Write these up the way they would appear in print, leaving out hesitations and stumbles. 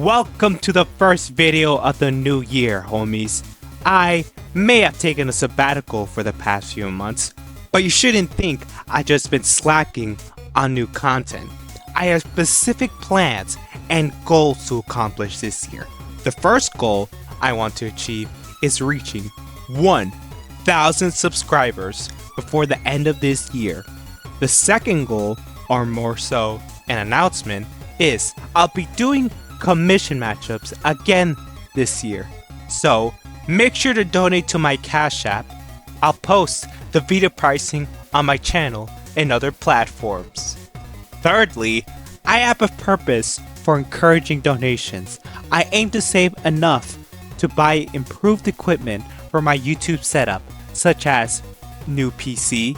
Welcome to the first video of the new year, homies. I may have taken a sabbatical for the past few months, but you shouldn't think I just been slacking on new content. I have specific plans and goals to accomplish this year. The first goal I want to achieve is reaching 1,000 subscribers before the end of this year. The second goal, or more so an announcement, is I'll be doing commission matchups again this year. So make sure to donate to my Cash App. I'll post the video pricing on my channel and other platforms. Thirdly, I have a purpose for encouraging donations. I aim to save enough to buy improved equipment for my YouTube setup, such as new PC,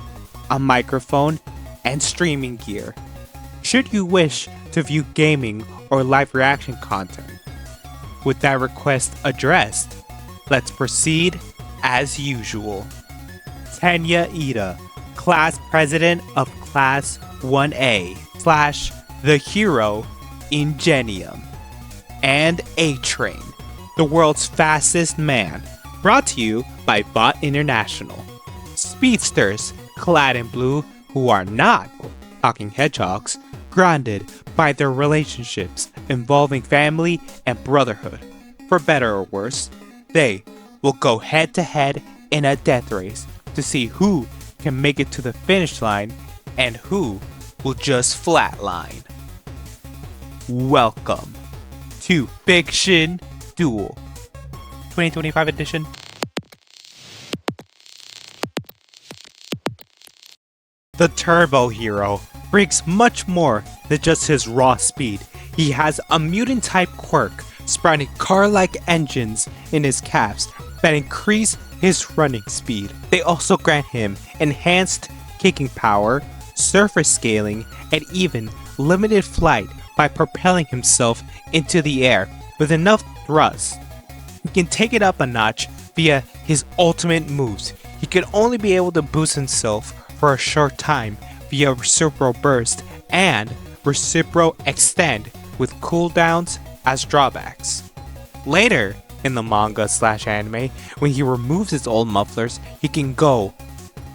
a microphone, and streaming gear. Should you wish to view gaming or live reaction content with that request addressed, let's proceed as usual. Tenya Iida, Class President of Class 1A / The Hero Ingenium, and A-Train, the world's fastest man, brought to you by Bot International. Speedsters, clad in blue, who are not talking hedgehogs, grounded by their relationships involving family and brotherhood. For better or worse, they will go head to head in a death race to see who can make it to the finish line and who will just flatline. Welcome to Fiction Duel 2025 edition. The Turbo Hero brings much more than just his raw speed. He has a mutant-type quirk sprouting car-like engines in his calves that increase his running speed. They also grant him enhanced kicking power, surface scaling, and even limited flight by propelling himself into the air with enough thrust. He can take it up a notch via his ultimate moves. He can only be able to boost himself for a short time via Reciprocal Burst and Reciprocal Extend with cooldowns as drawbacks. Later in the manga / anime, when he removes his old mufflers, he can go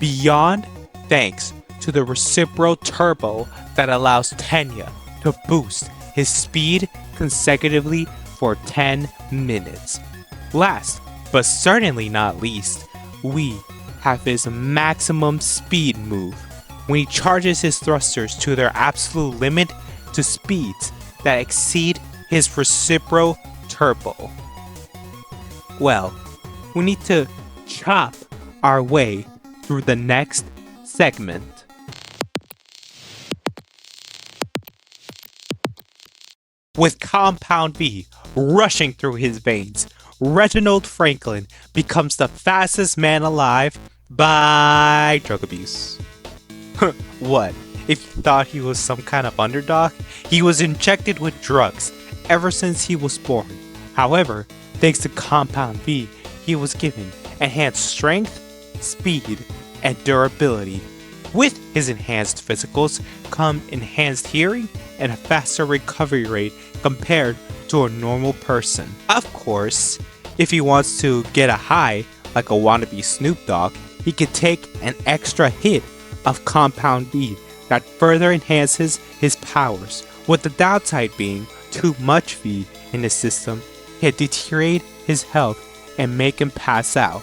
beyond thanks to the Reciprocal Turbo that allows Tenya to boost his speed consecutively for 10 minutes. Last, but certainly not least, we have his maximum speed move, when he charges his thrusters to their absolute limit to speeds that exceed his Reciprocal Turbo. Well, we need to chop our way through the next segment. With Compound V rushing through his veins, Reginald Franklin becomes the fastest man alive by drug abuse. What? If you thought he was some kind of underdog? He was injected with drugs ever since he was born. However, thanks to Compound V, he was given enhanced strength, speed, and durability. With his enhanced physicals come enhanced hearing and a faster recovery rate compared to a normal person. Of course, if he wants to get a high like a wannabe Snoop Dogg, he could take an extra hit of Compound V that further enhances his powers, with the downside being too much V in his system can deteriorate his health and make him pass out.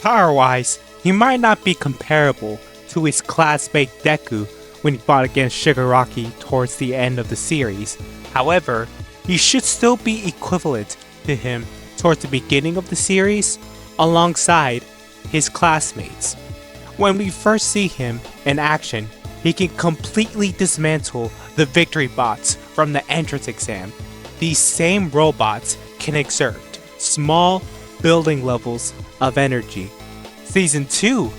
Power-wise, he might not be comparable to his classmate Deku when he fought against Shigaraki towards the end of the series. However, he should still be equivalent to him towards the beginning of the series, alongside his classmates. When we first see him in action, he can completely dismantle the victory bots from the entrance exam. These same robots can exert small building levels of energy. Season 2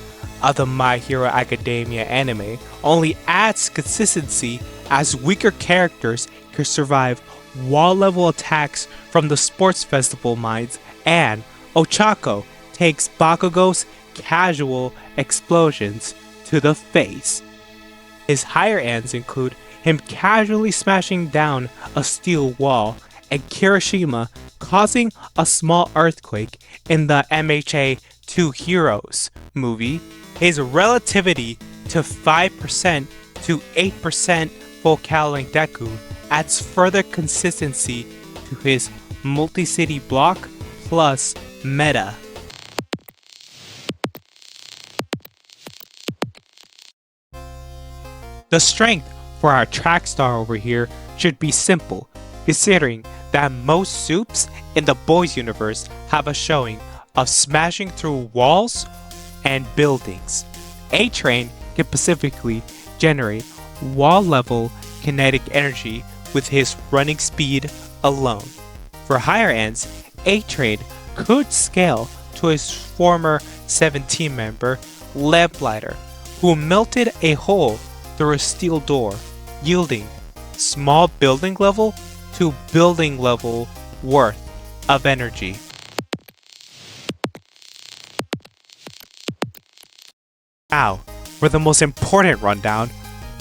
of the My Hero Academia anime only adds consistency as weaker characters can survive wall level attacks from the sports festival mines, and Ochako takes Bakugo's casual explosions to the face. His higher ends include him casually smashing down a steel wall and Kirishima causing a small earthquake in the MHA 2 Heroes movie, his relativity to 5% to 8% full Cowling Deku adds further consistency to his multi-city block plus meta. The strength for our track star over here should be simple, considering that most soups in the boys universe have a showing of smashing through walls and buildings. A-Train can specifically generate wall level kinetic energy with his running speed alone. For higher ends, A-Train could scale to his former 17 member Lamplighter, who melted a hole through a steel door, yielding small building level to building level worth of energy. Now, for the most important rundown,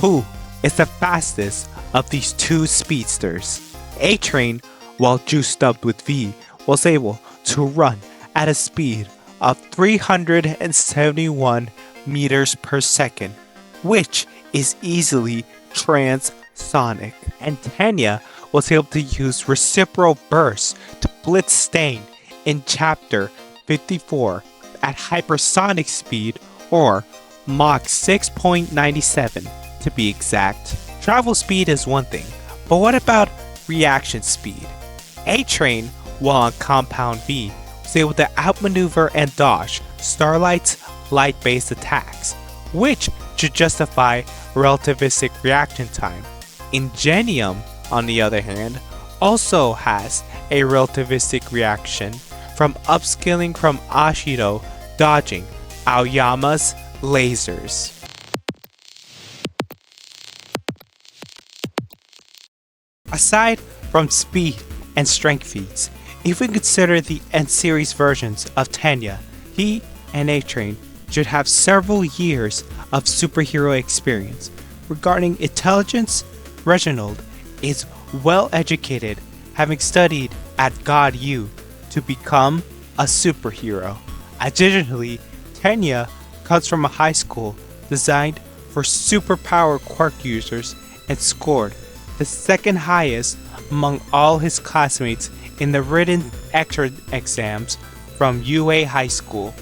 who is the fastest of these two speedsters? A-Train, while juiced up with V, was able to run at a speed of 371 meters per second, which is easily transonic. And Tenya was able to use reciprocal bursts to blitz Stain in chapter 54 at hypersonic speed, or Mach 6.97 to be exact. Travel speed is one thing, but what about reaction speed? A-Train, while on Compound V, was able to outmaneuver and dodge Starlight's light-based attacks, which should justify relativistic reaction time. Ingenium, on the other hand, also has a relativistic reaction from upscaling from Ashido dodging Aoyama's lasers. Aside from speed and strength feats, if we consider the end series versions of Tenya, he and A-Train should have several years of superhero experience. Regarding intelligence, Reginald is well educated, having studied at God U to become a superhero. Additionally, Tenya comes from a high school designed for superpower Quirk users and scored the second highest among all his classmates in the written extra exams from UA High School.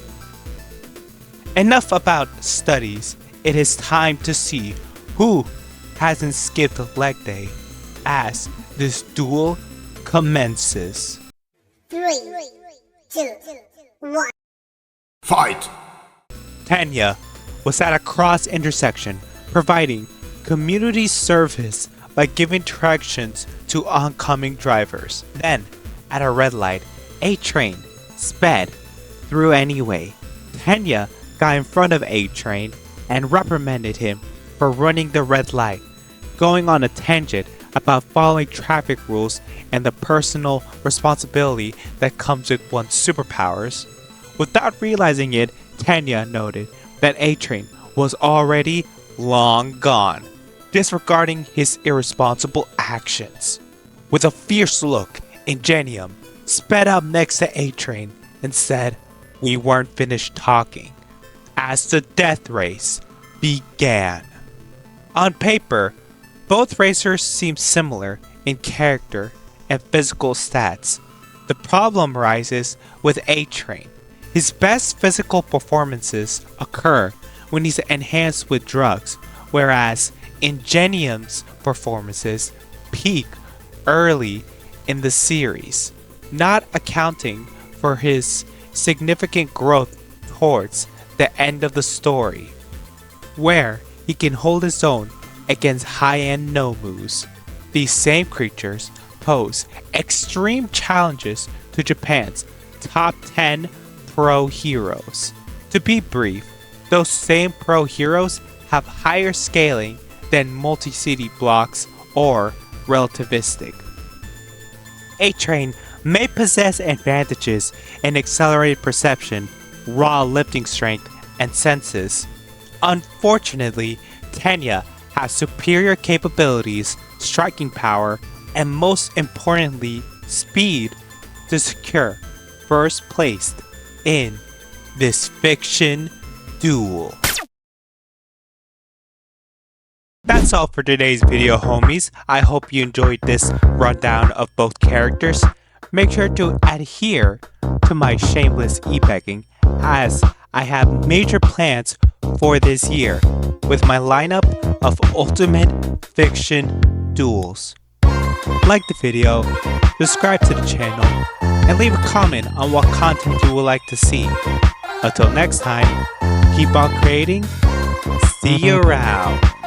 Enough about studies, it is time to see who hasn't skipped leg day as this duel commences. 3, 2, 1. Fight! Tenya was at a cross intersection, providing community service by giving directions to oncoming drivers. Then, at a red light, A-Train sped through anyway. Tenya got in front of A-Train and reprimanded him for running the red light, going on a tangent about following traffic rules and the personal responsibility that comes with one's superpowers. Without realizing it, Tenya noted that A-Train was already long gone, disregarding his irresponsible actions. With a fierce look, Ingenium sped up next to A-Train and said, "We weren't finished talking," as the death race began. On paper, both racers seem similar in character and physical stats. The problem arises with A-Train. His best physical performances occur when he's enhanced with drugs, whereas Ingenium's performances peak early in the series, not accounting for his significant growth towards the end of the story, where he can hold his own against high-end Nomus. These same creatures pose extreme challenges to Japan's top 10 pro heroes. To be brief, those same pro heroes have higher scaling than multi-city blocks or relativistic. A-Train may possess advantages in accelerated perception, raw lifting strength, and senses. Unfortunately, Tenya has superior capabilities, striking power, and most importantly, speed to secure first place in this fiction duel. That's all for today's video, homies. I hope you enjoyed this rundown of both characters. Make sure to adhere to my shameless e-begging, as I have major plans for this year with my lineup of ultimate fiction duels. Like the video, subscribe to the channel, and leave a comment on what content you would like to see. Until next time, keep on creating. See you around.